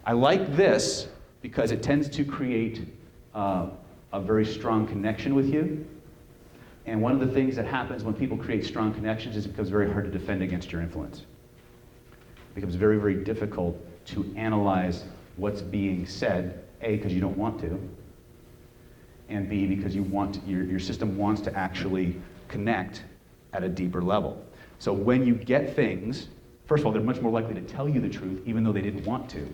I like this because it tends to create a very strong connection with you. And one of the things that happens when people create strong connections is it becomes very hard to defend against your influence. It becomes very, very difficult to analyze what's being said, A, because you don't want to, and B, because you want your system wants to actually connect at a deeper level. So when you get things, first of all, they're much more likely to tell you the truth even though they didn't want to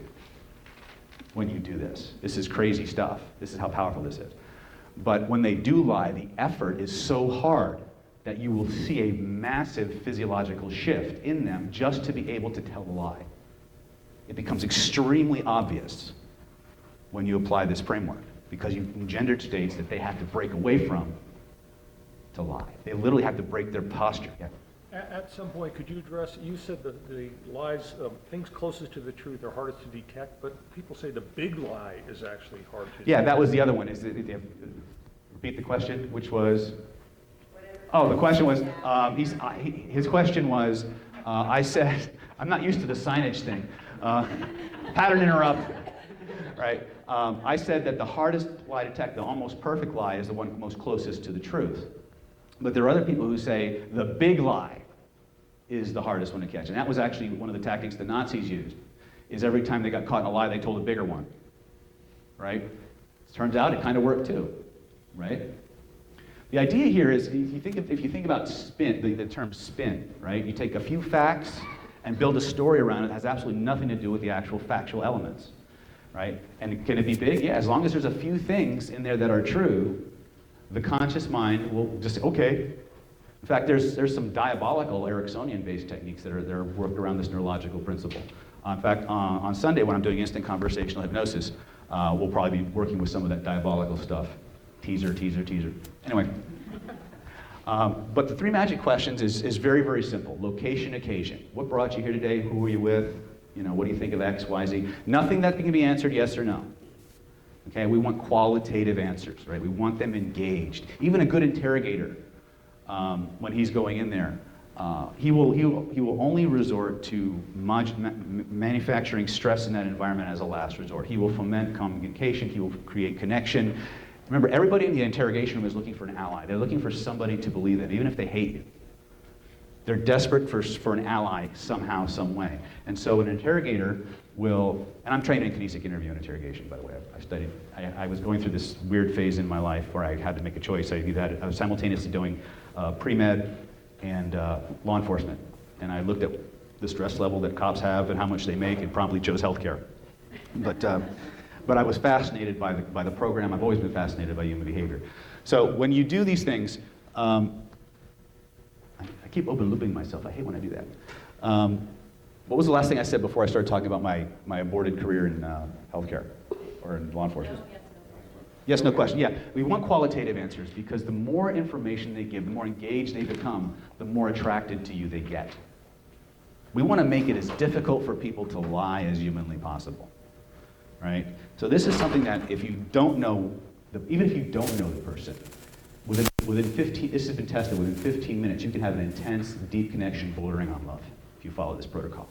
when you do this. This is crazy stuff. This is how powerful this is. But when they do lie, the effort is so hard that you will see a massive physiological shift in them just to be able to tell a lie. It becomes extremely obvious when you apply this framework because you've engendered states that they have to break away from to lie. They literally have to break their posture. Yeah. At some point, could you address, you said that the lies, things closest to the truth are hardest to detect, but people say the big lie is actually hard to detect. Yeah, that was the other one. Repeat the question, which was? Oh, the question was, his question was, I said, I'm not used to the signage thing. Pattern interrupt, right? I said that the hardest lie to detect, the almost perfect lie, is the one most closest to the truth. But there are other people who say the big lie is the hardest one to catch. And that was actually one of the tactics the Nazis used, is every time they got caught in a lie, they told a bigger one, right? It turns out it kind of worked too, right? The idea here is, if you think about spin, the term spin, right? You take a few facts and build a story around it that has absolutely nothing to do with the actual factual elements, right? And can it be big? Yeah, as long as there's a few things in there that are true, the conscious mind will just say, okay. In fact, there's some diabolical Ericksonian-based techniques that are worked around this neurological principle. In fact, on Sunday when I'm doing instant conversational hypnosis, we'll probably be working with some of that diabolical stuff. Teaser, teaser, teaser. Anyway. But the three magic questions is very, very simple. Location, occasion. What brought you here today? Who were you with? You know, what do you think of X, Y, Z? Nothing that can be answered yes or no. Okay, we want qualitative answers, right? We want them engaged. Even a good interrogator, when he's going in there, he will only resort to manufacturing stress in that environment as a last resort. He will foment communication. He will create connection. Remember, everybody in the interrogation room is looking for an ally. They're looking for somebody to believe in, even if they hate you. They're desperate for an ally somehow, some way. And so an interrogator will, and I'm trained in kinesic interview and interrogation, by the way. I was going through this weird phase in my life where I had to make a choice. I was simultaneously doing pre-med and law enforcement. And I looked at the stress level that cops have and how much they make and promptly chose healthcare. But I was fascinated by the program. I've always been fascinated by human behavior. So when you do these things, I keep open looping myself. I hate when I do that. What was the last thing I said before I started talking about my aborted career in healthcare or in law enforcement? Yes, no question. Yeah, we want qualitative answers because the more information they give, the more engaged they become, the more attracted to you they get. We want to make it as difficult for people to lie as humanly possible, right? So this is something that if you don't know, even if you don't know the person, within 15, this has been tested, within 15 minutes you can have an intense, deep connection bordering on love if you follow this protocol.